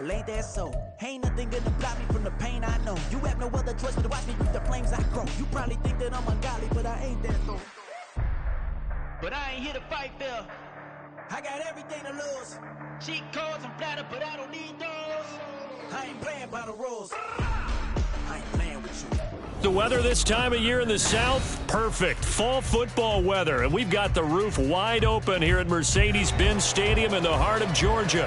Well, ain't that so? Ain't nothing gonna block me from the pain I know. You have no other choice but to watch me reach the flames I grow. You probably think that I'm ungodly, but I ain't that though. But I ain't here to fight fair. I got everything to lose. Cheat codes and platter, but I don't need those. I ain't playing by the rules. I ain't playing with you. The weather this time of year in the South, perfect. Fall football weather, and we've got the roof wide open here at Mercedes-Benz Stadium in the heart of Georgia.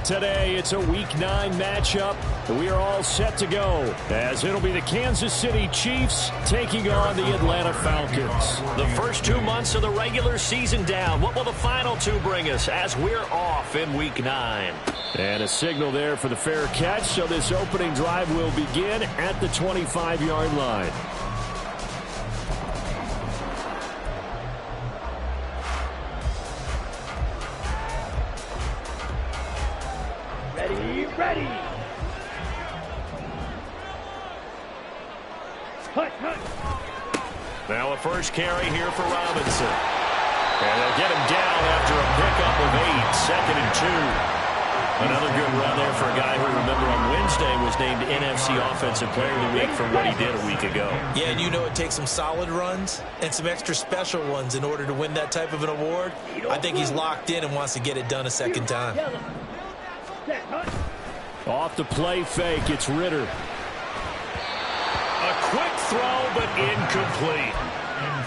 Today, it's a Week 9 matchup. We are all set to go, as it'll be the Kansas City Chiefs taking on the Atlanta Falcons. The first 2 months of the regular season down. What will the final two bring us as we're off in Week 9? And a signal there for the fair catch, so this opening drive will begin at the 25-yard line. Ready. Now a first carry here for Robinson. And they'll get him down after a pickup of 8, 2nd and 2. Another good run there for a guy who, remember, on Wednesday was named NFC Offensive Player of the Week for what he did a week ago. Yeah, and you know it takes some solid runs and some extra special ones in order to win that type of an award. I think he's locked in and wants to get it done a second time. Off the play fake, it's Ritter. A quick throw, but incomplete.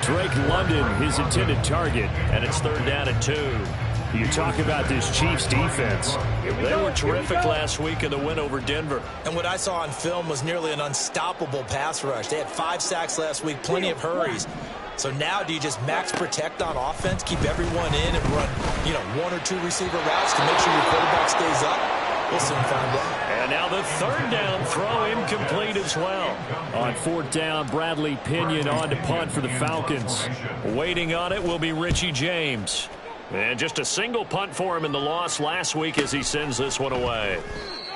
Drake London, his intended target, and it's 3rd down and 2. You talk about this Chiefs defense. They were terrific last week in the win over Denver. And what I saw on film was nearly an unstoppable pass rush. They had 5 sacks last week, plenty of hurries. So now do you just max protect on offense, keep everyone in and run, 1 or 2 receiver routes to make sure your quarterback stays up? We'll soon find out. And now the 3rd down throw incomplete as well. On 4th down, Bradley Pinion on to punt for the Falcons. Waiting on it will be Richie James. And just a single punt for him in the loss last week as he sends this one away.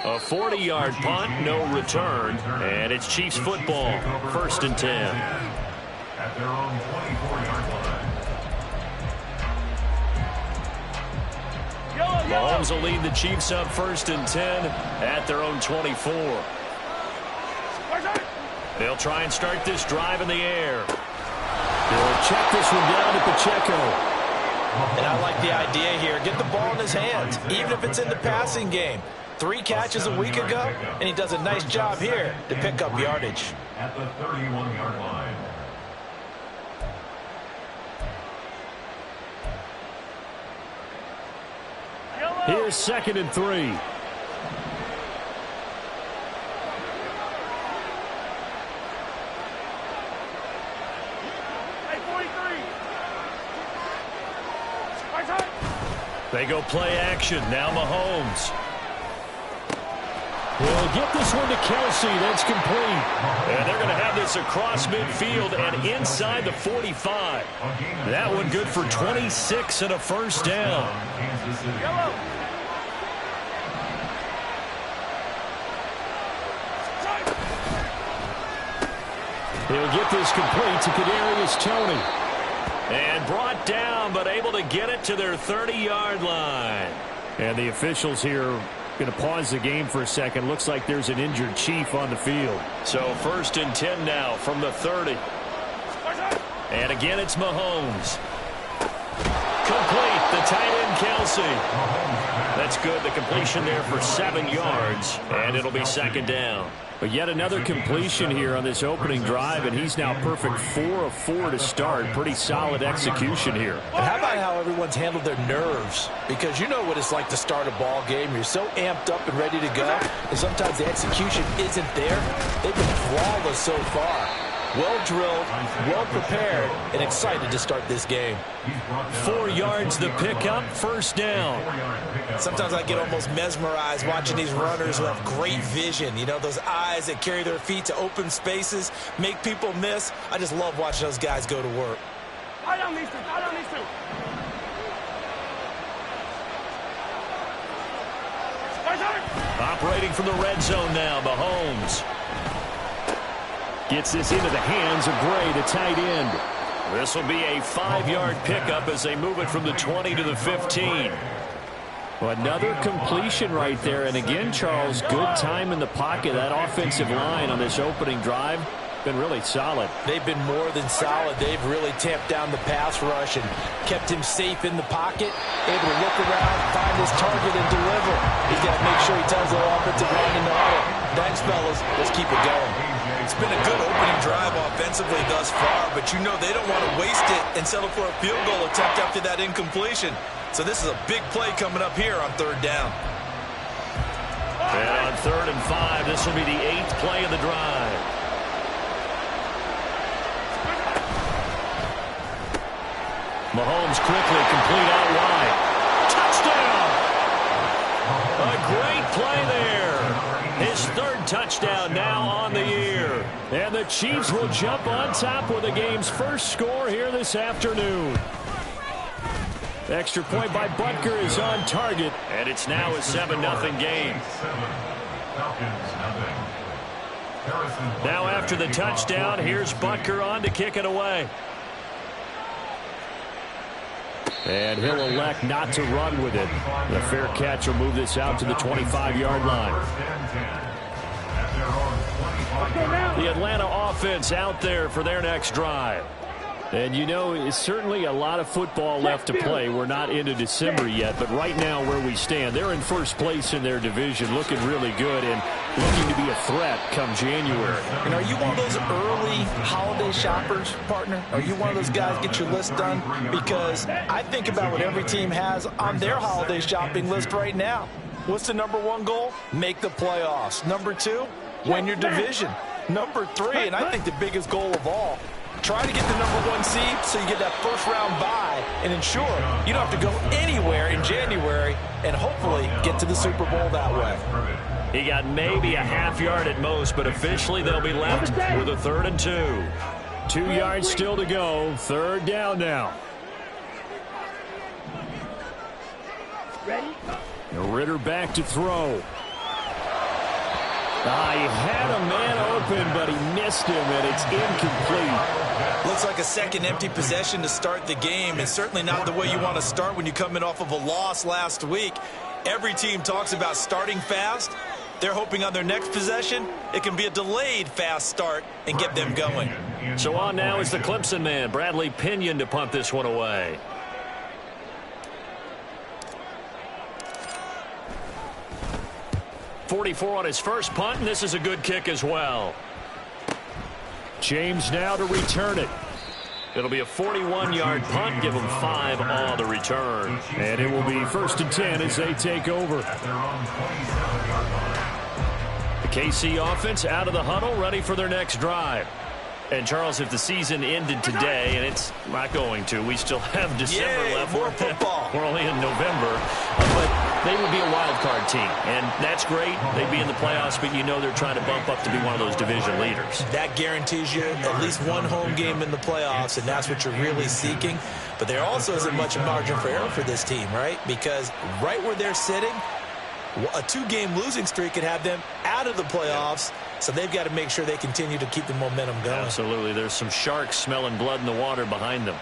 A 40-yard punt, no return, and it's Chiefs football, 1st and 10. At their own 24-yard line. Mahomes will lead the Chiefs up 1st and 10 at their own 24. They'll try and start this drive in the air. They'll check this one down to Pacheco. And I like the idea here. Get the ball in his hands, even if it's in the passing game. 3 catches a week ago, and he does a nice job here to pick up yardage. At the 31-yard line. Here's 2nd and 3. They go play action. Now Mahomes. He'll get this one to Kelsey. That's complete. And they're going to have this across midfield and inside the 45. That one good for 26 and a 1st down. He'll get this complete to Kadarius Toney. And brought down, but able to get it to their 30-yard line. And the officials here going to pause the game for a second. Looks like there's an injured Chief on the field. So 1st and 10 now from the 30. And again, it's Mahomes. Complete, the tight end Kelsey. That's good, the completion there for 7 yards. And it'll be 2nd down. But yet another completion here on this opening drive, and he's now perfect 4 of 4 to start. Pretty solid execution here. And how about how everyone's handled their nerves? Because you know what it's like to start a ball game. You're so amped up and ready to go, and sometimes the execution isn't there. They've been flawless so far. Well drilled, well prepared, and excited to start this game. 4 yards the pickup, 1st down. Sometimes I get almost mesmerized watching these runners who have great vision. You know, those eyes that carry their feet to open spaces, make people miss. I just love watching those guys go to work. Operating from the red zone now, Mahomes. Gets this into the hands of Gray, the tight end. This will be a 5-yard pickup as they move it from the 20 to the 15. Well, another completion right there. And again, Charles, good time in the pocket. That offensive line on this opening drive been really solid. They've been more than solid. They've really tamped down the pass rush and kept him safe in the pocket, able to look around, find his target, and deliver. He's got to make sure he tells the offensive line in the huddle, thanks, fellas. Let's keep it going. It's been a good opening drive offensively thus far, but you know they don't want to waste it and settle for a field goal attempt after that incompletion. So this is a big play coming up here on third down. And on 3rd and 5, this will be the 8th play of the drive. Mahomes quickly complete out wide. Touchdown! A great play there. His 3rd touchdown now on the year. And the Chiefs will jump on top with the game's first score here this afternoon. Extra point by Butker is on target. And it's now a 7-0 game. Now after the touchdown, here's Butker on to kick it away. And he'll elect not to run with it. The fair catch will move this out to the 25-yard line. The Atlanta offense out there for their next drive. And you know, it's certainly a lot of football left to play. We're not into December yet, but right now where we stand, they're in first place in their division, looking really good and looking to be a threat come January. And are you one of those early holiday shoppers, partner? Are you one of those guys get your list done? Because I think about what every team has on their holiday shopping list right now. What's the #1 goal? Make the playoffs. #2, win your division. #3, and I think the biggest goal of all, try to get the #1 seed so you get that first-round bye and ensure you don't have to go anywhere in January and hopefully get to the Super Bowl that way. He got maybe a half yard at most, but officially they'll be left with a 3rd and 2. 2 yards still to go. 3rd down now. Ready? Ritter back to throw. He had a man open, but he missed him, and it's incomplete. Looks like a second empty possession to start the game, and certainly not the way you want to start when you come in off of a loss last week. Every team talks about starting fast. They're hoping on their next possession, it can be a delayed fast start and get them going. So on now is the Clemson man, Bradley Pinion, to punt this one away. .44 on his first punt, and this is a good kick as well. James now to return it. It'll be a 41-yard punt. Give them 5 on the return. And it will be 1st and 10 as they take over. The KC offense out of the huddle, ready for their next drive. And, Charles, if the season ended today, and it's not going to, we still have December left. More football. We're only in November. But they would be a wild card team, and that's great. They'd be in the playoffs, but you know they're trying to bump up to be one of those division leaders. That guarantees you at least one home game in the playoffs, and that's what you're really seeking. But there also isn't much margin for error for this team, right? Because right where they're sitting, a 2-game losing streak could have them out of the playoffs, so they've got to make sure they continue to keep the momentum going. Absolutely. There's some sharks smelling blood in the water behind them.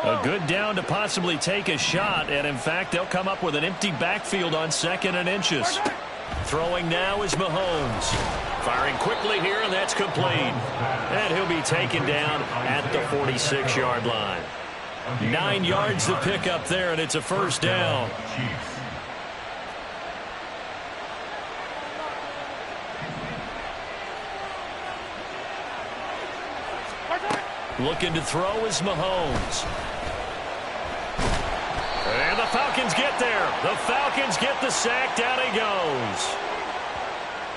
A good down to possibly take a shot, and in fact, they'll come up with an empty backfield on 2nd and inches. Throwing now is Mahomes. Firing quickly here, and that's complete. And he'll be taken down at the 46-yard line. 9 yards to pick up there, and it's a 1st down. Looking to throw is Mahomes. And the Falcons get there. The Falcons get the sack. Down he goes.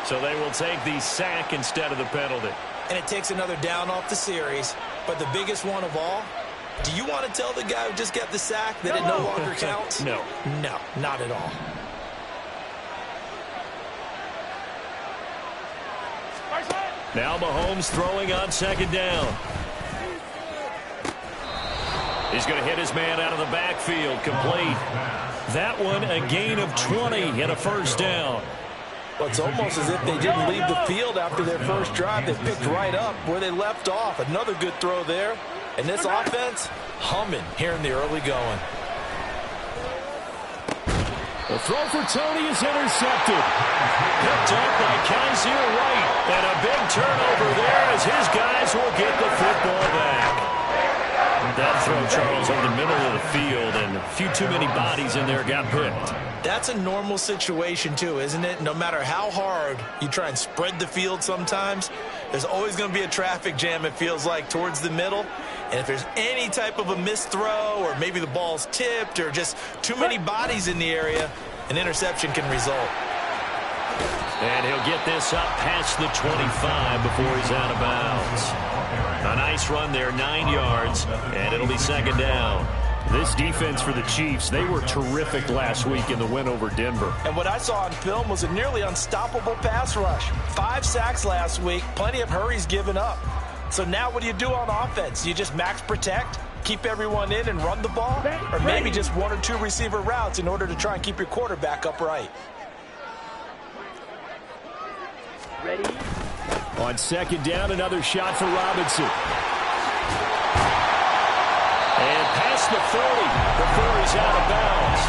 So they will take the sack instead of the penalty. And it takes another down off the series. But the biggest one of all, do you want to tell the guy who just got the sack that it no longer counts? No. No, not at all. Now Mahomes throwing on 2nd down. He's going to hit his man out of the backfield. Complete. That one a gain of 20 and a 1st down. Well, it's almost as if they didn't leave the field after their first drive. They picked right up where they left off. Another good throw there. And this offense humming here in the early going. The throw for Tony is intercepted. Picked up by Kaiser White. And a big turnover there as his guys will get the football back. That throw, Charles, over the middle of the field, and a few too many bodies in there got picked. That's a normal situation, too, isn't it? No matter how hard you try and spread the field sometimes, there's always going to be a traffic jam, it feels like, towards the middle. And if there's any type of a missed throw or maybe the ball's tipped or just too many bodies in the area, an interception can result. And he'll get this up past the 25 before he's out of bounds. A nice run there, 9 yards, and it'll be second down. This defense for the Chiefs, they were terrific last week in the win over Denver. And what I saw on film was a nearly unstoppable pass rush. 5 sacks last week, plenty of hurries given up. So now what do you do on offense? You just max protect, keep everyone in and run the ball? Or maybe just 1 or 2 receiver routes in order to try and keep your quarterback upright? Ready? On second down, another shot for Robinson. And past the 40 before he's out of bounds.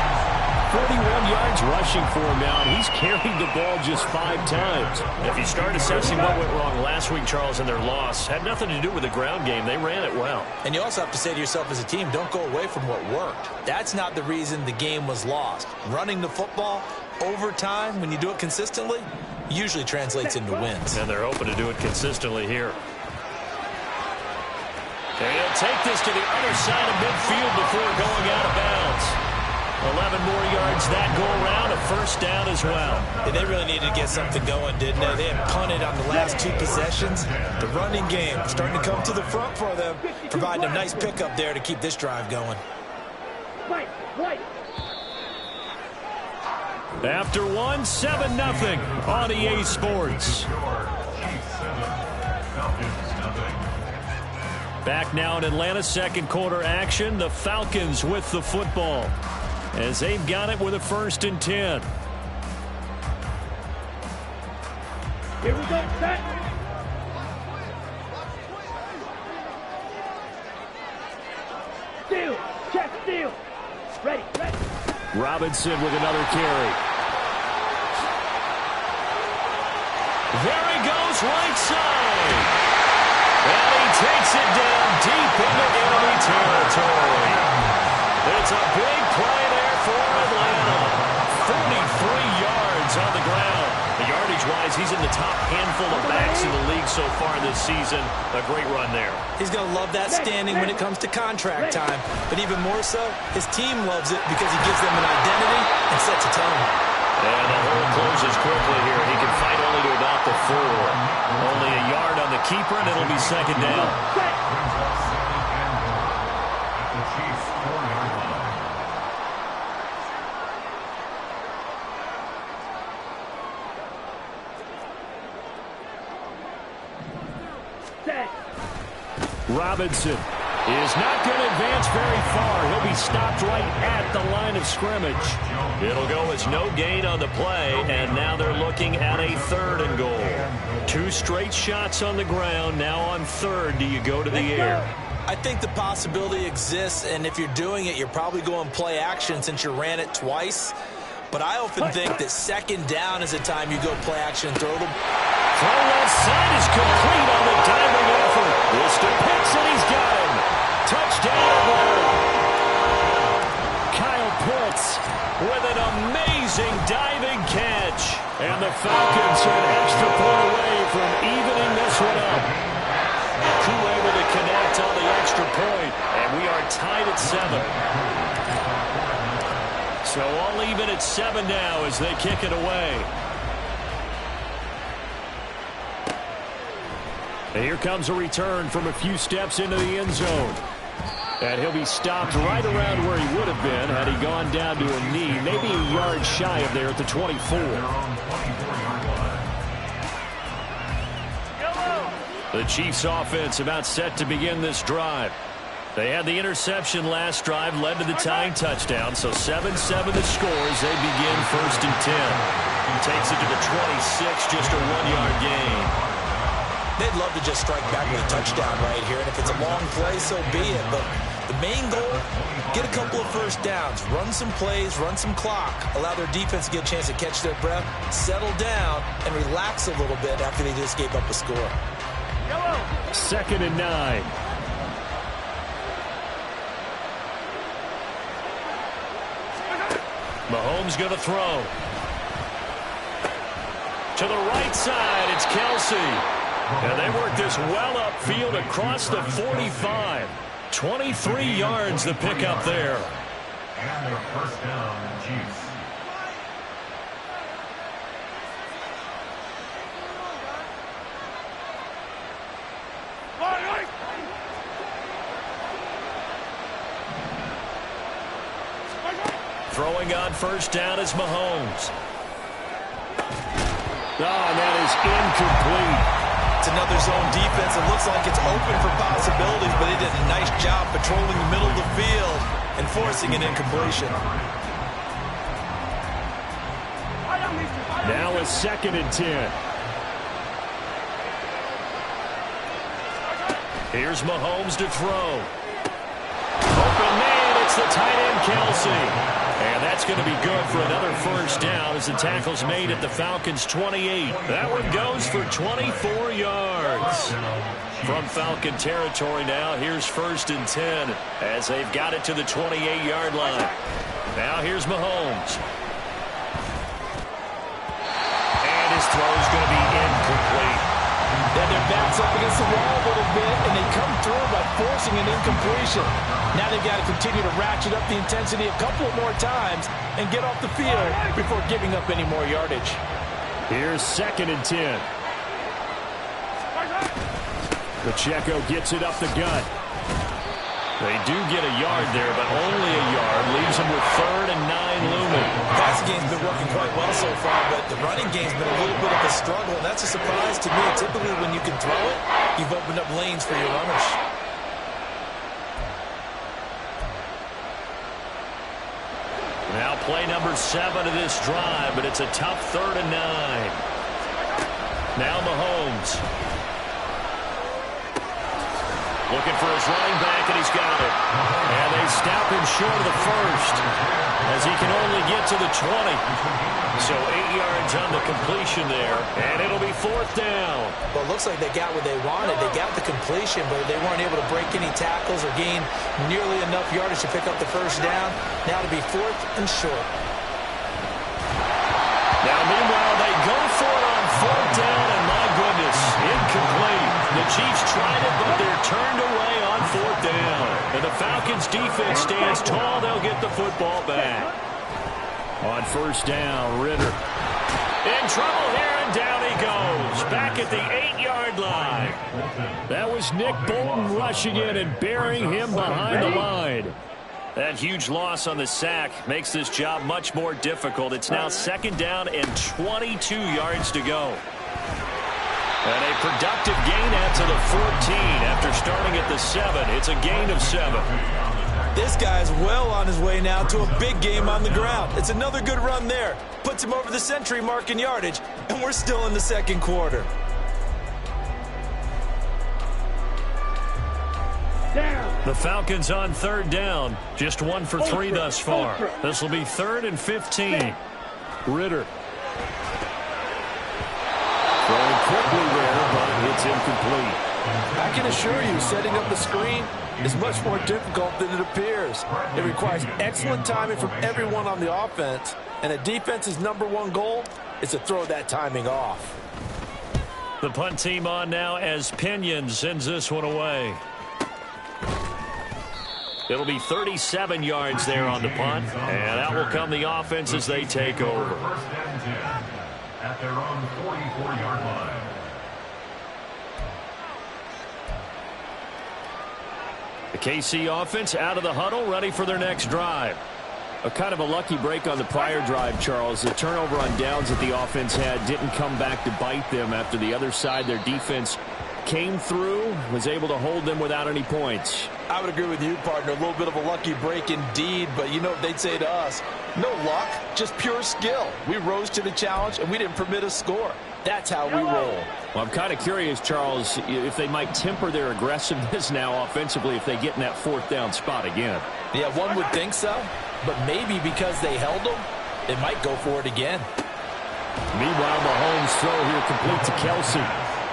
41 yards rushing for him now, and he's carried the ball just 5 times. If you start assessing what went wrong last week, Charles, in their loss, had nothing to do with the ground game. They ran it well. And you also have to say to yourself as a team, don't go away from what worked. That's not the reason the game was lost. Running the football over time, when you do it consistently, usually translates into wins. And they're hoping to do it consistently here. And he'll take this to the other side of midfield before going out of bounds. 11 more yards that go around, a first down as well. And they really needed to get something going, didn't they? They had punted on the last 2 possessions. The running game starting to come to the front for them, providing a nice pickup there to keep this drive going. White. After 1, 7-0 on EA Sports. Back now in Atlanta, second quarter action. The Falcons with the football as they've got it with a 1st and 10. Here we go, set. Steal, check, steal. Ready. Robinson with another carry. There he goes, right side. And he takes it down deep into enemy territory. It's a big play there for Atlanta. 43 yards on the ground. The yardage-wise, he's in the top handful of backs in the league so far this season. A great run there. He's going to love that standing when it comes to contract time. But even more so, his team loves it because he gives them an identity and sets a tone. And the hole closes quickly here. He can fight only to about the 4. Only a yard on the keeper, and it'll be second down. Robinson is not going to advance very far. He'll be stopped right at the line of scrimmage. It'll go as no gain on the play, and now they're looking at a 3rd and goal. 2 straight shots on the ground. Now on 3rd, do you go to the air? I think the possibility exists, and if you're doing it, you're probably going play action since you ran it twice. But I often think that 2nd down is the time you go play action and throw the... Throw left side is complete on the diving effort. This to Pitts, and he's got him. Touchdown, Atlanta. Kyle Pitts with an amazing diving catch. And the Falcons are an extra point away from evening this one up. Crew able to connect on the extra point, and we are tied at 7. So all even at 7 now as they kick it away. And here comes a return from a few steps into the end zone. And he'll be stopped right around where he would have been had he gone down to a knee, maybe a yard shy of there at the 24. The Chiefs offense about set to begin this drive. They had the interception last drive, led to the tying touchdown, so 7-7 the score as they begin 1st and 10. Takes it to the 26, just a 1-yard gain. They'd love to just strike back with a touchdown right here, and if it's a long play, so be it. But The main goal, get a couple of first downs, run some plays, run some clock, allow their defense to get a chance to catch their breath, settle down, and relax a little bit after they just gave up a score. 2nd and 9. Mahomes going to throw. To the right side, it's Kelsey. And they work this well upfield across the 45. 23 yards to pick up there. And their first down, Chiefs. Throwing on first down is Mahomes. Oh, and that is incomplete. It's another zone defense. It looks like it's open for possibilities, but they did a nice job patrolling the middle of the field and forcing an incompletion. Now a 2nd and 10. Here's Mahomes to throw. Open man, it's the tight end Kelsey. And that's going to be good for another first down as the tackle's made at the Falcons' 28. That one goes for 24 yards. From Falcon territory now, here's 1st and 10 as they've got it to the 28-yard line. Now here's Mahomes. And his throw's going to be incomplete. Yeah, their backs up against the wall a little bit, and they come through by forcing an incompletion. Now they've got to continue to ratchet up the intensity a couple more times and get off the field before giving up any more yardage. Here's 2nd and 10. Pacheco gets it up the gut. They do get a yard there, but only a yard. Leaves them with 3rd and 9 looming. Passing game's been working quite well so far, but the running game's been a little bit of a struggle, and that's a surprise to me. Typically, when you can throw it, you've opened up lanes for your runners. Now play number 7 of this drive, but it's a tough 3rd and 9. Now Mahomes. Looking for his running back, and he's got it. And they stop him short of the first as he can only get to the 20. So 8 yards on the completion there, and it'll be 4th down. Well, it looks like they got what they wanted. They got the completion, but they weren't able to break any tackles or gain nearly enough yardage to pick up the first down. Now to be 4th and short. Now, meanwhile, they go for it on 4th down, and my goodness, incomplete. The Chiefs tried it, but they're turned away on 4th down. And the Falcons' defense stands tall. They'll get the football back. On 1st down, Ritter. In trouble here, and down he goes. Back at the 8-yard line. That was Nick Bolton rushing in and burying him behind the line. That huge loss on the sack makes this job much more difficult. It's now 2nd down and 22 yards to go. And a productive gain out to the 14 after starting at the 7. It's a gain of 7. This guy's well on his way now to a big game on the ground. It's another good run there. Puts him over the century mark in yardage, and we're still in the 2nd quarter. The Falcons on 3rd down. Just 1 for 3 thus far. This will be 3rd and 15. Ritter. Throwing quickly there, but it's incomplete. I can assure you, setting up the screen is much more difficult than it appears. It requires excellent timing from everyone on the offense, and a defense's #1 goal is to throw that timing off. The punt team on now as Pinion sends this one away. It'll be 37 yards there on the punt, and that will come the offense as they take over. 1st and 10 at their own 44-yard line. The KC offense out of the huddle, ready for their next drive. A kind of a lucky break on the prior drive, Charles. The turnover on downs that the offense had didn't come back to bite them after the other side. Their defense came through, was able to hold them without any points. I would agree with you, partner. A little bit of a lucky break indeed, but you know what they'd say to us? No luck, just pure skill. We rose to the challenge, and we didn't permit a score. That's how we roll. Well, I'm kind of curious, Charles, if they might temper their aggressiveness now offensively if they get in that 4th down spot again. Yeah, one would think so, but maybe because they held them, it might go for it again. Meanwhile, Mahomes' throw here complete to Kelsey.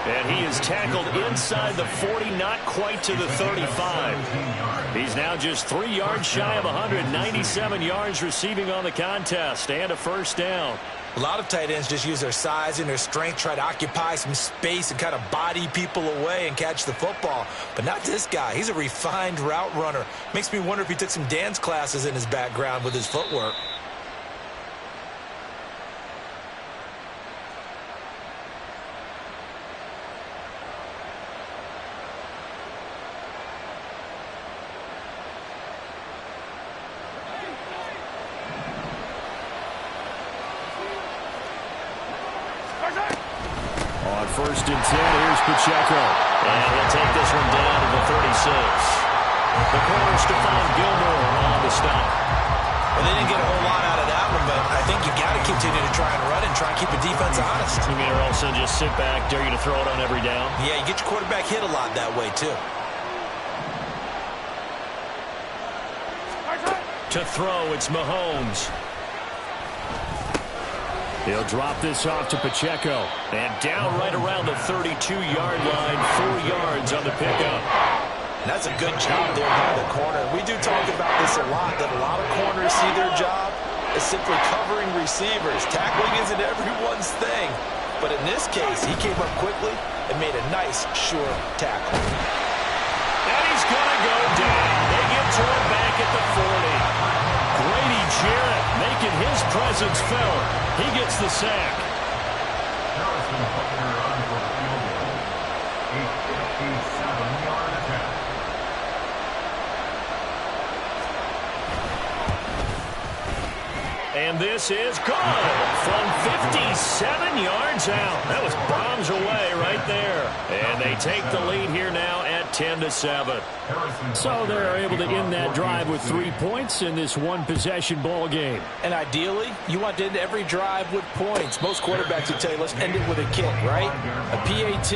And he is tackled inside the 40, not quite to the 35. He's now just 3 yards shy of 197 yards receiving on the contest and a 1st down. A lot of tight ends just use their size and their strength, try to occupy some space and kind of body people away and catch the football. But not this guy. He's a refined route runner. Makes me wonder if he took some dance classes in his background with his footwork. On 1st and 10, here's Pacheco. And he'll take this one down to the 36. The corner, Stephon Gilmore on the stop. Well, they didn't get a whole lot out of that one, but I think you got to continue to try and run and try and keep the defense honest. You mean, or else they'll just sit back, dare you to throw it on every down? Yeah, you get your quarterback hit a lot that way, too. To throw, it's Mahomes. He'll drop this off to Pacheco. And down right around the 32-yard line, 4 yards on the pickup. And that's a good job there by the corner. We do talk about this a lot, that a lot of corners see their job as simply covering receivers. Tackling isn't everyone's thing. But in this case, he came up quickly and made a nice, sure tackle. And he's going to go down. They get to him back at the 40. Grady Jarrett making his presence felt. He gets the sack. Harrison Butler on for field goal. A 57-yard attempt. And this is good from 57 yards out. That was bombs away right there. And they take the lead here now at 10-7. So they're able to end that drive with 3 points in this one-possession ball game. And ideally, you want to end every drive with points. Most quarterbacks would tell you, let's end it with a kick, right? A PAT,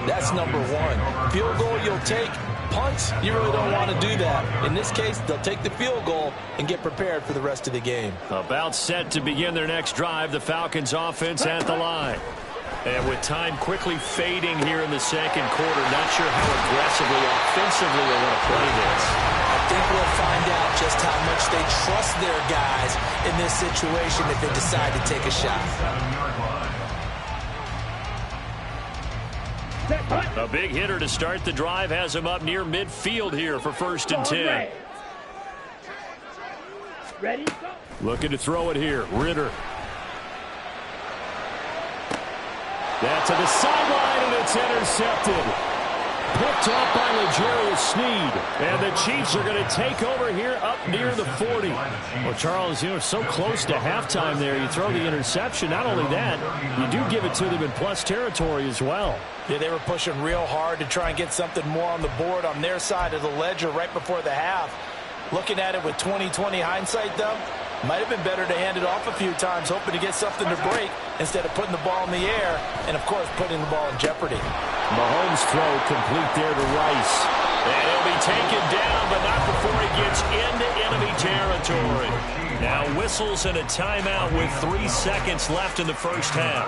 that's number 1. Field goal you'll take. Punts, you really don't want to do that. In this case, they'll take the field goal and get prepared for the rest of the game. About set to begin their next drive, the Falcons offense at the line. And with time quickly fading here in the second quarter, not sure how aggressively, offensively they want to play this. I think we'll find out just how much they trust their guys in this situation if they decide to take a shot. A big hitter to start the drive has him up near midfield here for 1st and 10. Ready? Go. Looking to throw it here. Ritter. That's to the sideline, and it's intercepted. Picked up by L'Jarius Sneed. And the Chiefs are going to take over here up near the 40. Well, Charles, you know, so close to halftime there. You throw the interception. Not only that, you do give it to them in plus territory as well. Yeah, they were pushing real hard to try and get something more on the board on their side of the ledger right before the half. Looking at it with 20/20 hindsight, though, might have been better to hand it off a few times, hoping to get something to break instead of putting the ball in the air and, of course, putting the ball in jeopardy. Mahomes' throw complete there to Rice. And he'll be taken down, but not before he gets into enemy territory. Now whistles and a timeout with 3 seconds left in the first half.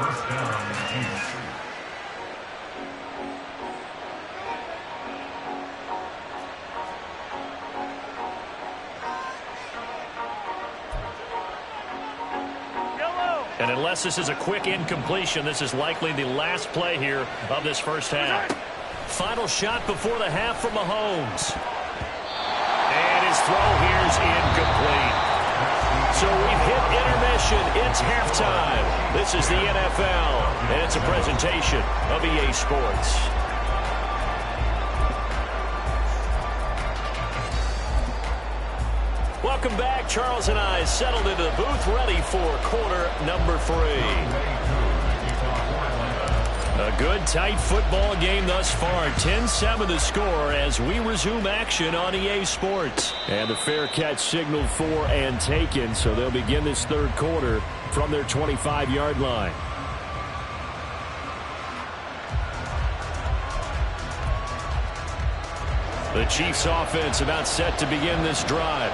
And unless this is a quick incompletion, this is likely the last play here of this first half. Final shot before the half from Mahomes. And his throw here is incomplete. So we've hit intermission. It's halftime. This is the NFL, and it's a presentation of EA Sports. Welcome back. Charles and I settled into the booth, ready for quarter number 3. A Good, tight football game thus far. 10-7 the score as we resume action on EA Sports. And the fair catch signaled for and taken, so they'll begin this third quarter from their 25-yard line. The Chiefs offense about set to begin this drive.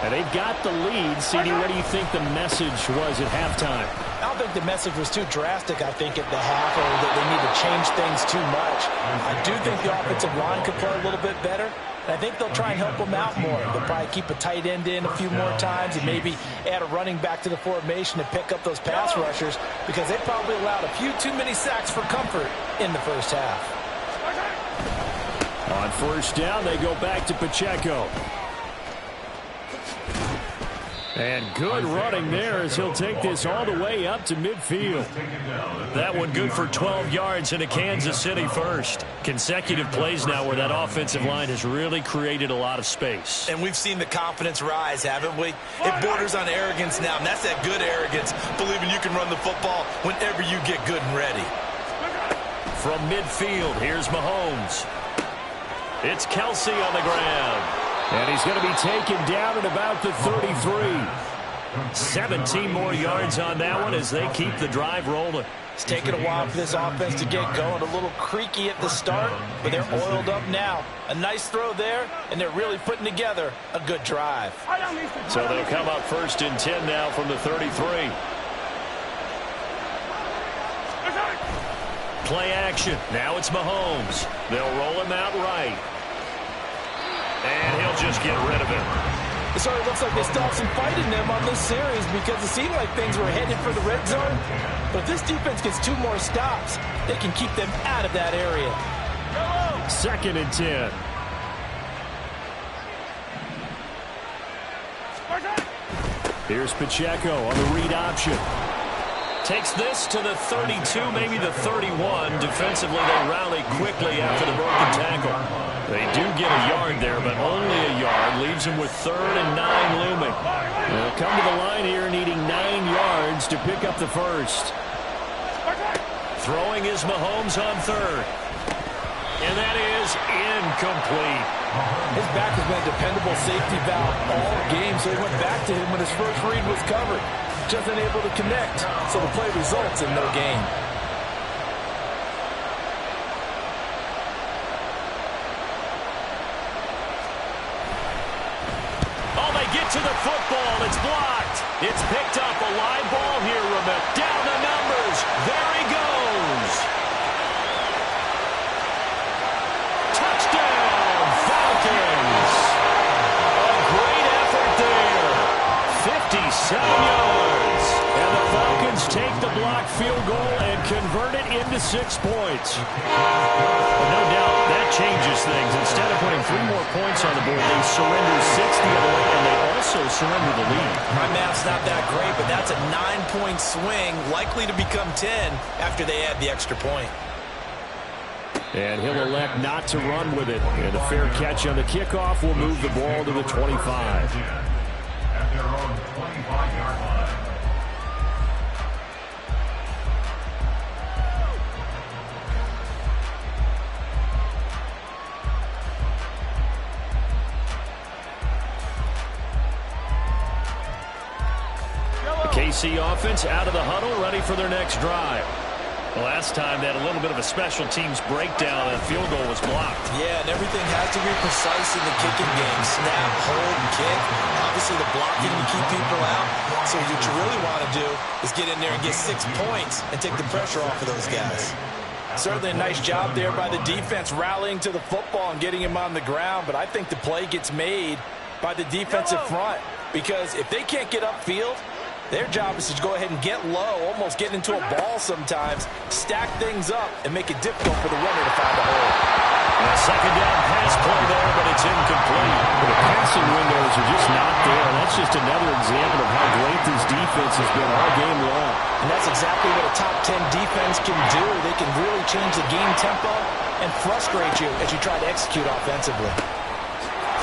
And they've got the lead. CD, what do you think the message was at halftime? I don't think the message was too drastic, I think, at the half, or that they need to change things too much. I do think the offensive line could play a little bit better. And I think they'll try and help them out more. They'll probably keep a tight end in a few more times and maybe add a running back to the formation to pick up those pass rushers, because they probably allowed a few too many sacks for comfort in the first half. On first down, they go back to Pacheco. And good running there as he'll take this all the way up to midfield. That one good for 12 yards in a Kansas City first. Consecutive plays now where that offensive line has really created a lot of space. And we've seen the confidence rise, haven't we? It borders on arrogance now, and that's that good arrogance, believing you can run the football whenever you get good and ready. From midfield, here's Mahomes. It's Kelsey on the ground. And he's going to be taken down at about the 33. 17 more yards on that one as they keep the drive rolling. It's taken a while for this offense to get going. A little creaky at the start, but they're oiled up now. A nice throw there, and they're really putting together a good drive. So they'll come up first and 10 now from the 33. Play action. Now it's Mahomes. They'll roll him out right. And he'll just get rid of it. It sort of looks like they still have some fight in them on this series, because it seemed like things were headed for the red zone. But if this defense gets 2 more stops, they can keep them out of that area. 2nd and 10. Here's Pacheco on the read option. Takes this to the 32, maybe the 31. Defensively, they rally quickly after the broken tackle. They do get a yard there, but only a yard. Leaves them with 3rd and 9 looming. They'll come to the line here needing 9 yards to pick up the first. Throwing is Mahomes on 3rd. And that is incomplete. His back has been a dependable safety valve all game, so he went back to him when his first read was covered. Just unable to connect, so the play results in no gain. Oh, they get to the football. It's blocked. It's picked up. A live ball here, Ramit. Down the numbers. There he goes. Touchdown, Falcons. A great effort there. 57 yards. And the Falcons take the blocked field goal and convert it into 6 points. Well, no doubt that changes things. Instead of putting 3 more points on the board, they surrender 6 the other way, and they also surrender the lead. My math's not that great, but that's a 9-point swing, likely to become 10 after they add the extra point. And he'll elect not to run with it. And a fair catch on the kickoff will move the ball to the 25. At their own 25-yard line. KC offense out of the huddle, ready for their next drive. The last time they had a little bit of a special teams breakdown and a field goal was blocked. Yeah, and everything has to be precise in the kicking game. Snap, hold, kick. Obviously the blocking to keep people out. So what you really want to do is get in there and get 6 points and take the pressure off of those guys. Certainly a nice job there by the defense rallying to the football and getting him on the ground. But I think the play gets made by the defensive front, because if they can't get upfield, their job is to go ahead and get low, almost get into a ball sometimes, stack things up, and make it difficult for the runner to find a hole. And a 2nd down pass play there, but it's incomplete. But the passing windows are just not there. And that's just another example of how great this defense has been all game long. And that's exactly what a top 10 defense can do. They can really change the game tempo and frustrate you as you try to execute offensively.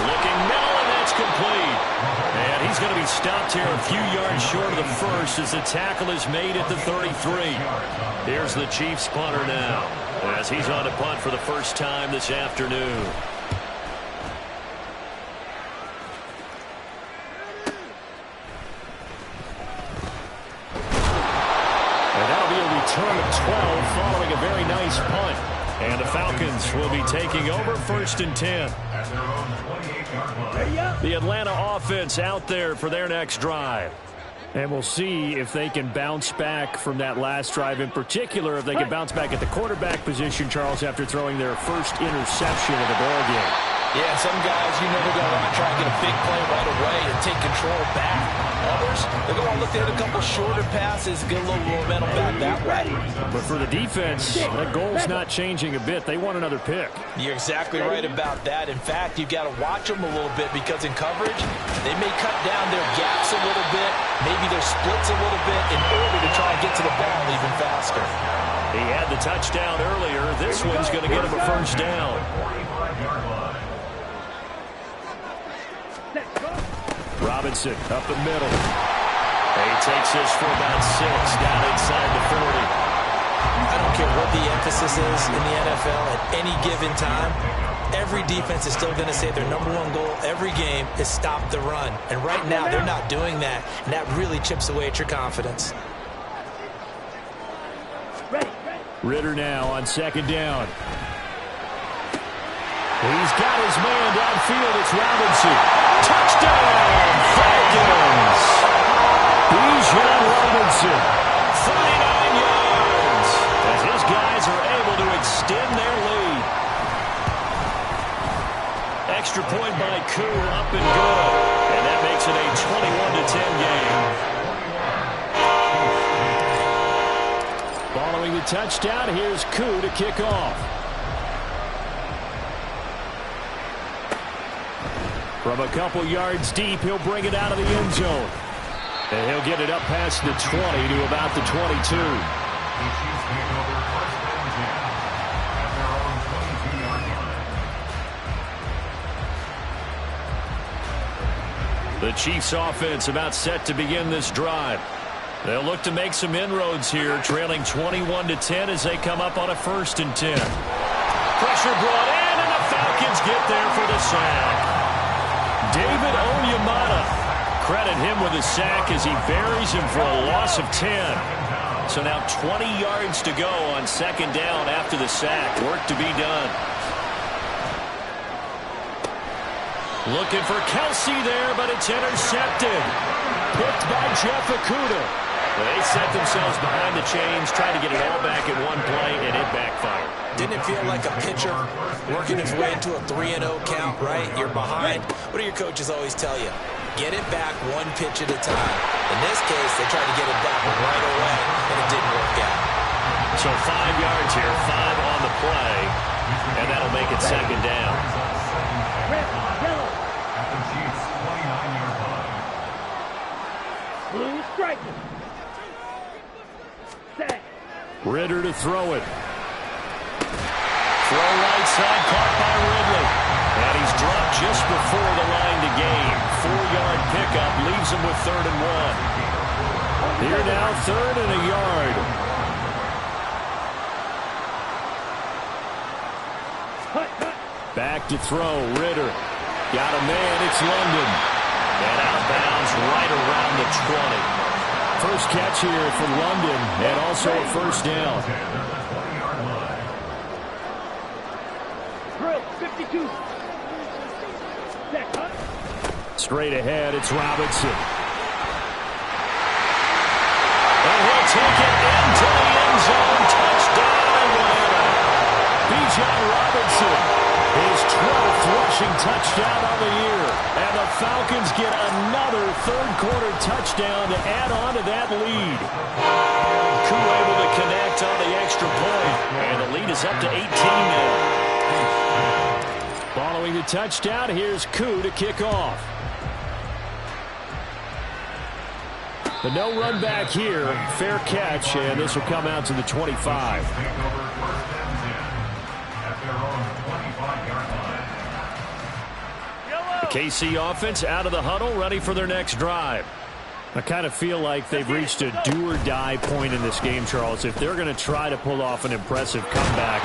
Looking middle, and that's complete. And he's going to be stopped here a few yards short of the first as the tackle is made at the 33. Here's the Chiefs punter now as he's on to punt for the first time this afternoon. And that'll be a return of 12 following a very nice punt. And the Falcons will be taking over 1st and 10. The Atlanta offense out there for their next drive. And we'll see if they can bounce back from that last drive. In particular, if they can bounce back at the quarterback position, Charles, after throwing their first interception of the ballgame. Yeah, some guys, they're going to want to try and get a big play right away and take control back. Others, they're going to look at a couple shorter passes and get a little momentum back that way. But for the defense, that goal's not changing a bit. They want another pick. You're exactly right about that. In fact, you've got to watch them a little bit because in coverage, they may cut down their gaps a little bit, maybe their splits a little bit in order to try and get to the ball even faster. He had the touchdown earlier. This one's going to get him a first down. Robinson up the middle. He takes this for about 6 down inside the 40. I don't care what the emphasis is in the NFL at any given time. Every defense is still going to say their #1 goal every game is stop the run. And right now they're not doing that. And that really chips away at your confidence. Ritter now on 2nd down. He's got his man downfield. It's Robinson. Touchdown, Falcons! Bijan Robinson, 39 yards, as his guys are able to extend their lead. Extra point by Koo, up and good. And that makes it a 21-10 game. Following the touchdown, here's Koo to kick off. From a couple yards deep, he'll bring it out of the end zone. And he'll get it up past the 20 to about the 22. The Chiefs offense about set to begin this drive. They'll look to make some inroads here, trailing 21-10 as they come up on a 1st and 10. Pressure brought in, and the Falcons get there for the sack. David Onyemata, credit him with a sack as he buries him for a loss of 10. So now 20 yards to go on 2nd down after the sack. Work to be done. Looking for Kelsey there, but it's intercepted. Picked by Jeff Okudah. They set themselves behind the chains, trying to get it all back in one play, and it backfired. Didn't it feel like a pitcher working his way into a 3-0 count, right? You're behind. What do your coaches always tell you? Get it back 1 pitch at a time. In this case, they tried to get it back right away, and it didn't work out. So 5 yards here, 5 on the play, and that'll make it 2nd down. Blue striker. Ritter to throw it. Throw right side, caught by Ridley. And he's dropped just before the line to gain. 4-yard pickup leaves him with 3rd and 1. Here now, 3rd and a yard. Back to throw, Ritter. Got a man, it's London. And outbounds right around the 20. First catch here for London, and also a 1st down. Drill, 52. Straight ahead, it's Robinson. And he'll take it into the end zone. Touchdown, Atlanta. Bijan Robinson, his 12th rushing touchdown of the year. And the Falcons get another 3rd-quarter touchdown to add on to that lead. Koo able to connect on the extra point. And the lead is up to 18 now. Following the touchdown, here's Koo to kick off. But no run back here. Fair catch, and this will come out to the 25. The KC offense out of the huddle, ready for their next drive. I kind of feel like they've reached a do-or-die point in this game, Charles. If they're going to try to pull off an impressive comeback,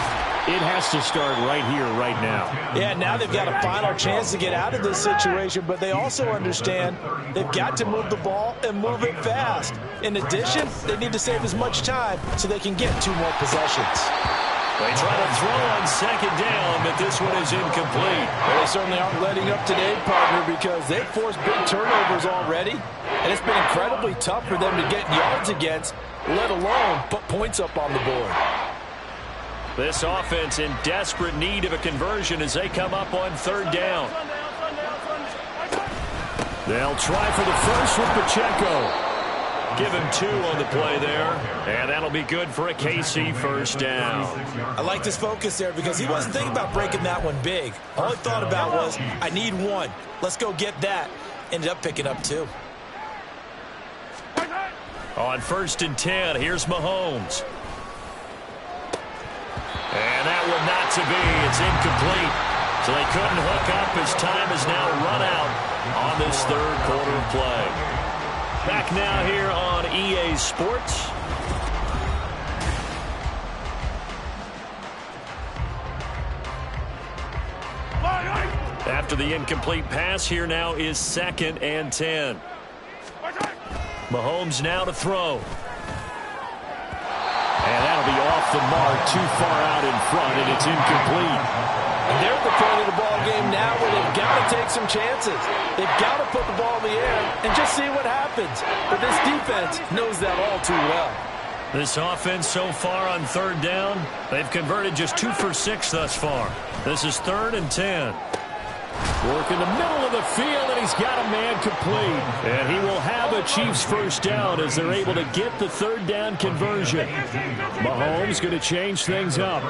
it has to start right here, right now. Yeah, now they've got a final chance to get out of this situation, but they also understand they've got to move the ball and move it fast. In addition, they need to save as much time so they can get 2 more possessions. They try to throw on second down, but this one is incomplete. Well, they certainly aren't letting up today, partner, because they've forced big turnovers already, and it's been incredibly tough for them to get yards against, let alone put points up on the board. This offense in desperate need of a conversion as they come up on third down. They'll try for the first with Pacheco. Give him 2 on the play there, and that'll be good for a KC first down. I like this focus there because he wasn't thinking about breaking that one big. All he thought about was, I need 1. Let's go get that. Ended up picking up 2. On 1st and 10, here's Mahomes. And that one not to be. It's incomplete. So they couldn't hook up as time has now run out on this third quarter of play. Back now here on EA Sports. After the incomplete pass, here now is 2nd and 10. Mahomes now to throw. And that'll be off the mark, too far out in front, and it's incomplete. And they're at the point of the ball game now where they've got to take some chances. They've got to put the ball in the air and just see what happens. But this defense knows that all too well. This offense so far on third down, they've converted just 2 for 6 thus far. This is 3rd and 10. Work in the middle of the field, and he's got a man complete. And he will have a Chiefs first down as they're able to get the third down conversion. Mahomes going to change things up.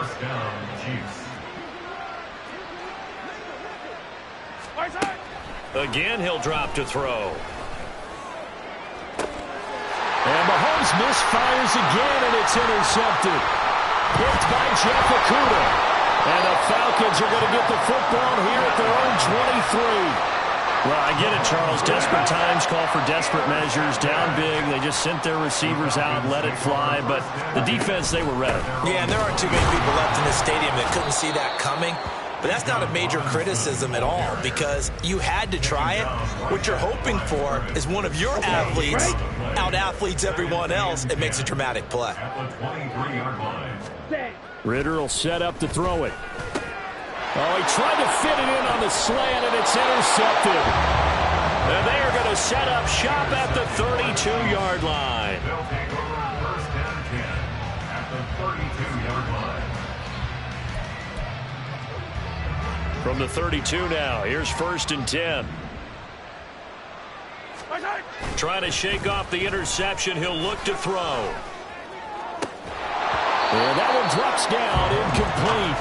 Again, he'll drop to throw. And Mahomes misfires again, and it's intercepted. Picked by Jeff Okudah. And the Falcons are going to get the football here at their own 23. Well, I get it, Charles. Desperate times call for desperate measures. Down big. They just sent their receivers out and let it fly. But the defense, they were ready. Yeah, and there aren't too many people left in this stadium that couldn't see that coming. But that's not a major criticism at all because you had to try it. What you're hoping for is one of your athletes out-athletes everyone else and makes a dramatic play. Ritter will set up to throw it. Oh, he tried to fit it in on the slant, and it's intercepted. And they are going to set up shop at the 32-yard line. They'll take over first and 10 at the 32-yard line. From the 32 now, here's 1st and 10. Trying to shake off the interception. He'll look to throw. And that one drops down, incomplete.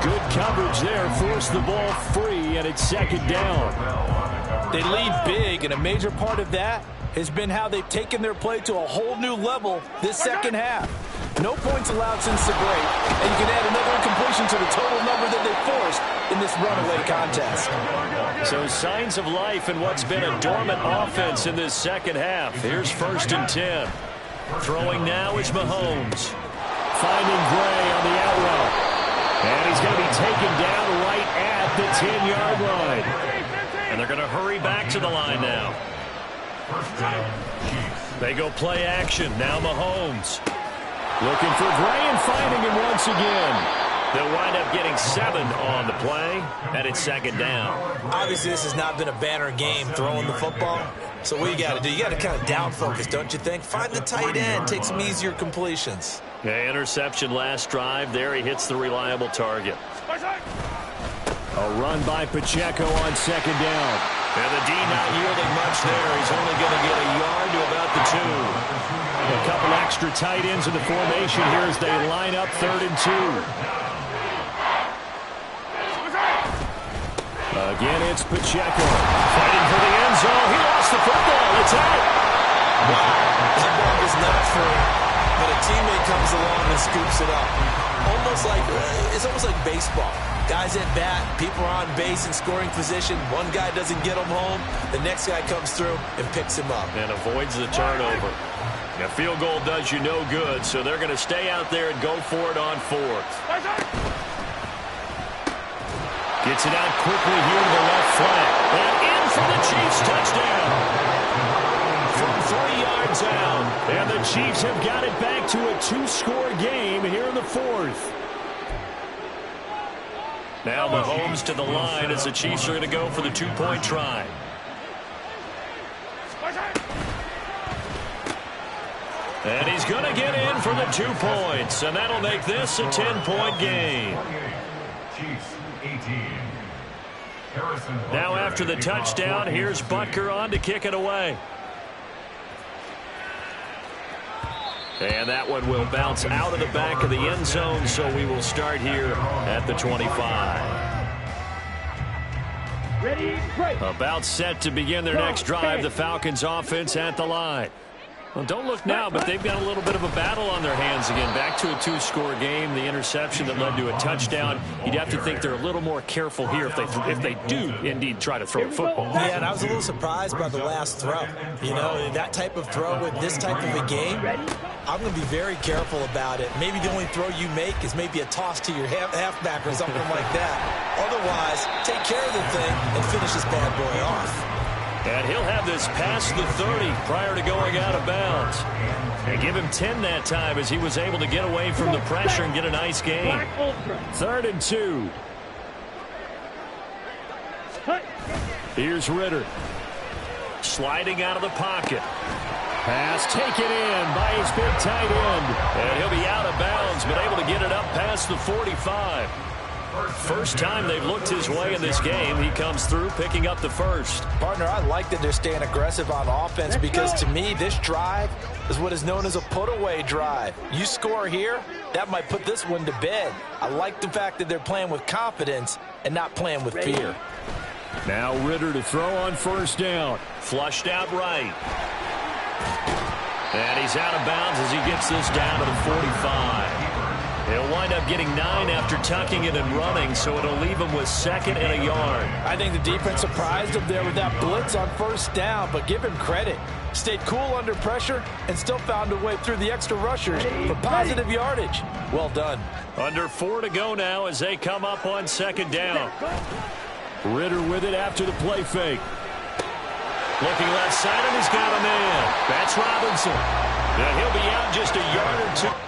Good coverage there, forced the ball free, and it's 2nd down. They lead big, and a major part of that has been how they've taken their play to a whole new level this second half. No points allowed since the break, and you can add another incompletion to the total number that they forced in this runaway contest. So signs of life in what's been a dormant offense in this second half. Here's 1st and 10. Throwing now is Mahomes. Finding Gray on the out route. And he's going to be taken down right at the 10-yard line. And they're going to hurry back to the line now. They go play action. Now Mahomes. Looking for Gray and finding him once again. They'll wind up getting 7 on the play, and it's 2nd down. Obviously, this has not been a banner game throwing the football. So what you got to do, you got to kind of down focus, don't you think? Find the tight end, take some easier completions. Yeah, interception last drive. There he hits the reliable target. A run by Pacheco on 2nd down. And the D not yielding much there. He's only going to get a yard to about the 2. A couple extra tight ends in the formation here as they line up 3rd and 2. Again, it's Pacheco. Fighting for the end zone. He lost the football. It's out. Wow. That ball was not free, but a teammate comes along and scoops it up. It's almost like baseball. Guys at bat, people are on base in scoring position. One guy doesn't get him home. The next guy comes through and picks him up. And avoids the turnover. A field goal does you no good, so they're going to stay out there and go for it on fourth. Gets it out quickly here to the left flank. And in for the Chiefs touchdown. From 3 yards out. And the Chiefs have got it back to a 2-score game here in the fourth. Now Mahomes to the line as the Chiefs are going to go for the 2-point try. And he's going to get in for the 2 points. And that'll make this a 10-point game. Now after the touchdown, here's Butker on to kick it away. And that one will bounce out of the back of the end zone, so we will start here at the 25. Ready, break. About set to begin their next drive, the Falcons offense at the line. Well, don't look now, but they've got a little bit of a battle on their hands again. Back to a 2-score game. The interception that led to a touchdown. You'd have to think they're a little more careful here if they do indeed try to throw the football. Yeah, and I was a little surprised by the last throw. You know, that type of throw with this type of a game, I'm going to be very careful about it. Maybe the only throw you make is maybe a toss to your halfback or something like that. Otherwise, take care of the thing and finish this bad boy off. And he'll have this past the 30 prior to going out of bounds. And give him 10 that time as he was able to get away from the pressure and get a nice gain. 3rd and 2. Here's Ritter. Sliding out of the pocket. Pass taken in by his big tight end. And he'll be out of bounds, but able to get it up past the 45. First time they've looked his way in this game. He comes through picking up the first. Partner, I like that they're staying aggressive on offense because to me this drive is what is known as a put-away drive. You score here, that might put this one to bed. I like the fact that they're playing with confidence and not playing with fear. Now Ritter to throw on first down. Flushed out right. And he's out of bounds as he gets this down to the 45. He'll wind up getting 9 after tucking it and running, so it'll leave him with 2nd and a yard. I think the defense surprised him there with that blitz on first down, but give him credit. Stayed cool under pressure and still found a way through the extra rushers for positive yardage. Well done. Under 4 to go now as they come up on 2nd down. Ritter with it after the play fake. Looking left side, and he's got a man. That's Robinson. And he'll be out just a yard or 2.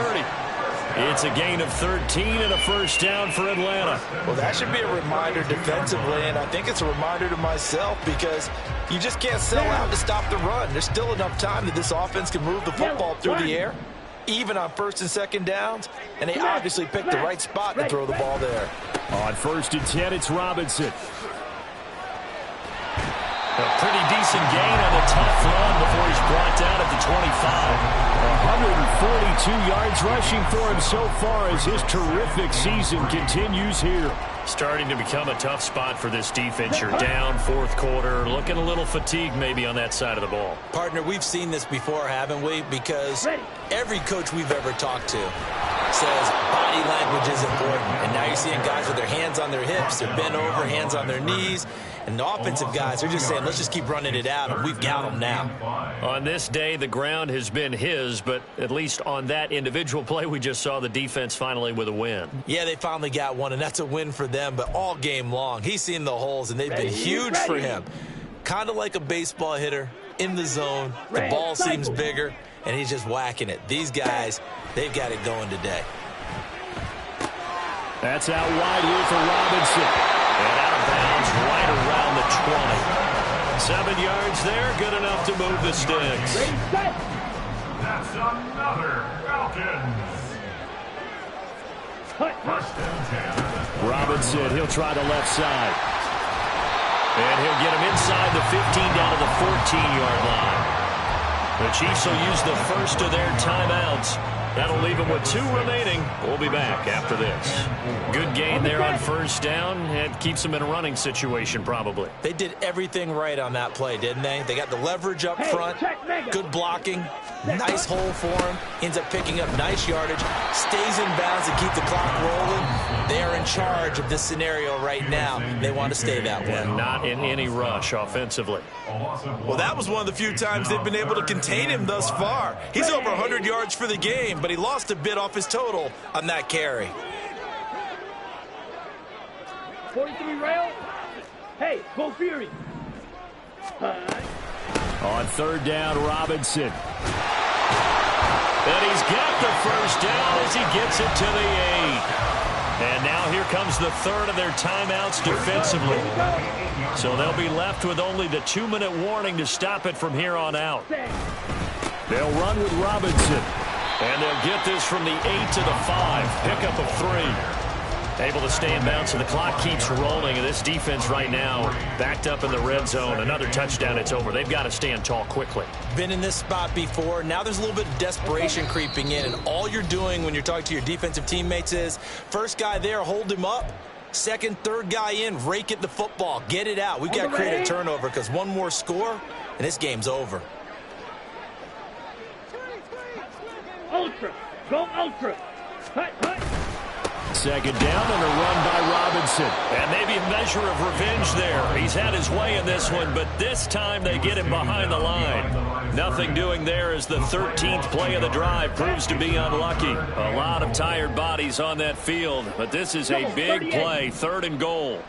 30. It's a gain of 13 and a first down for Atlanta. Well, that should be a reminder defensively, and I think it's a reminder to myself because you just can't sell out to stop the run. There's still enough time that this offense can move the football through the air, even on first and second downs, and they obviously picked the right spot to throw the ball there. On 1st and 10, it's Robinson. A pretty decent gain on a tough run before he's brought down at the 25. 142 yards rushing for him so far as his terrific season continues here. Starting to become a tough spot for this defense. You're down fourth quarter, looking a little fatigued maybe on that side of the ball. Partner, we've seen this before, haven't we? Because every coach we've ever talked to says body language is important. And now you're seeing guys with their hands on their hips, they're bent over, hands on their knees. And the offensive guys are just saying, let's just keep running it out, and we've got them now. On this day, the ground has been his, but at least on that individual play, we just saw the defense finally with a win. Yeah, they finally got one, and that's a win for them, but all game long, he's seen the holes, and they've been huge for him. Kind of like a baseball hitter in the zone. The ball seems bigger, and he's just whacking it. These guys, they've got it going today. That's out wide here for Robinson. And out of bounds right around the 20. 7 yards there, good enough to move the sticks. That's another Falcons. First and 10. Robinson, he'll try the left side. And he'll get him inside the 15 down to the 14-yard line. The Chiefs will use the first of their timeouts. That'll leave them with 2 remaining. We'll be back after this. Good gain there on first down. It keeps them in a running situation probably. They did everything right on that play, didn't they? They got the leverage up front, good blocking, nice hole for him. Ends up picking up nice yardage, stays in bounds to keep the clock rolling. They are in charge of this scenario right now. They want to stay that way. And not in any rush offensively. Well, that was one of the few times they've been able to contain him thus far. He's over 100 yards for the game, but he lost a bit off his total on that carry. 43 rail. Hey, go Fury. On third down, Robinson. And he's got the first down as he gets it to the 8. And now here comes the third of their timeouts defensively. So they'll be left with only the 2-minute warning to stop it from here on out. They'll run with Robinson. And they'll get this from the 8 to the 5. Pickup of 3. Able to stay in bounds, so the clock keeps rolling. And this defense right now backed up in the red zone. Another touchdown, it's over. They've got to stand tall quickly. Been in this spot before. Now there's a little bit of desperation creeping in. And all you're doing when you're talking to your defensive teammates is, first guy there, hold him up. Second, third guy in, rake at the football. Get it out. We've got to create a turnover because one more score, and this game's over. Ultra. Go Ultra. Hut, hut. Second down and a run by Robinson. And maybe a measure of revenge there. He's had his way in this one, but this time they get him behind the line. Nothing doing there as the 13th play of the drive proves to be unlucky. A lot of tired bodies on that field, but this is a big play, 3rd and goal.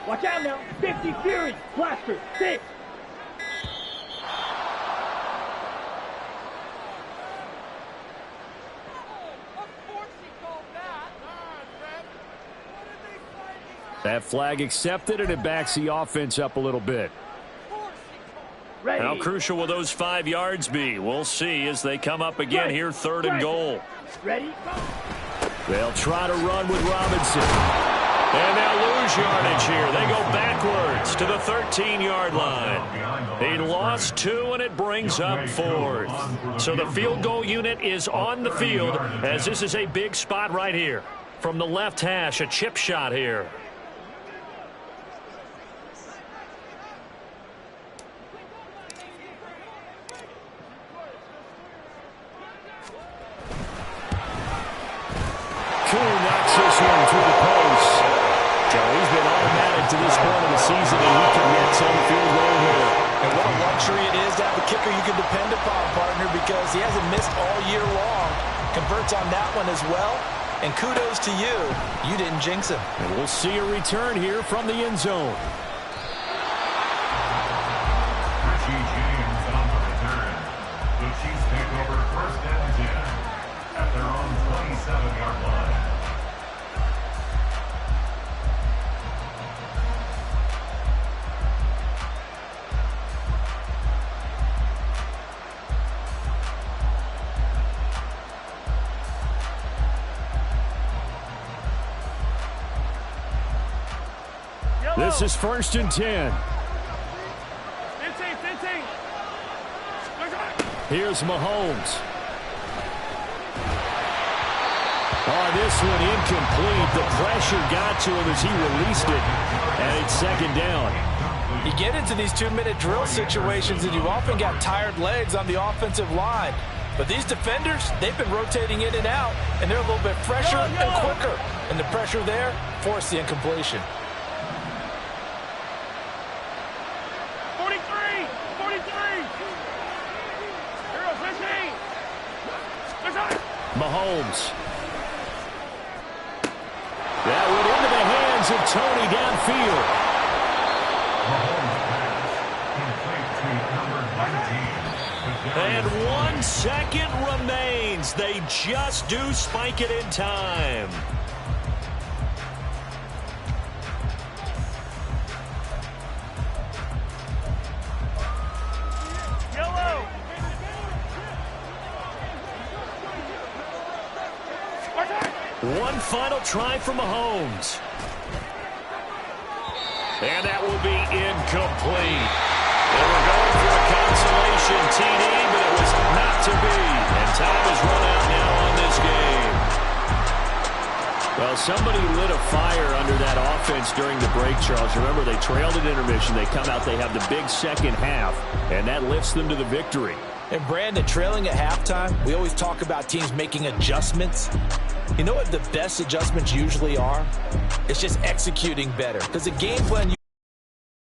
Watch out now. 50 Fury. Blaster. 6. That flag accepted, and it backs the offense up a little bit. Ready. How crucial will those 5 yards be? We'll see as they come up again here, 3rd and goal. Ready. They'll try to run with Robinson. And they'll lose yardage here. They go backwards to the 13-yard line. They lost 2, and it brings up 4th. So the field goal unit is on the field as this is a big spot right here. From the left hash, a chip shot here. Knocks this one to the post. He's been automatic to this point of the season, and he commits on the field goal here. And what a luxury it is to have a kicker you can depend upon, partner, because he hasn't missed all year long. Converts on that one as well. And kudos to you. You didn't jinx him. And we'll see a return here from the end zone. Richie James on the return. The Chiefs take over 1st and 10. This is 1st and 10. 15. Here's Mahomes. Oh, this one incomplete. The pressure got to him as he released it, and it's 2nd down. You get into these 2-minute drill situations, and you often got tired legs on the offensive line. But these defenders, they've been rotating in and out, and they're a little bit fresher and quicker. And the pressure there forced the incompletion. 43. 15. Mahomes. That went into the hands of Tony downfield. And 1 second remains. They just do spike it in time. Yellow. One final try for Mahomes. And that will be incomplete. They were going for a consolation TD, but it was not to be. And time has run out now on this game. Well, somebody lit a fire under that offense during the break, Charles. Remember, they trailed at intermission. They come out, they have the big second half, and that lifts them to the victory. And Brandon, trailing at halftime, we always talk about teams making adjustments. You know what the best adjustments usually are? It's just executing better. Because the game plan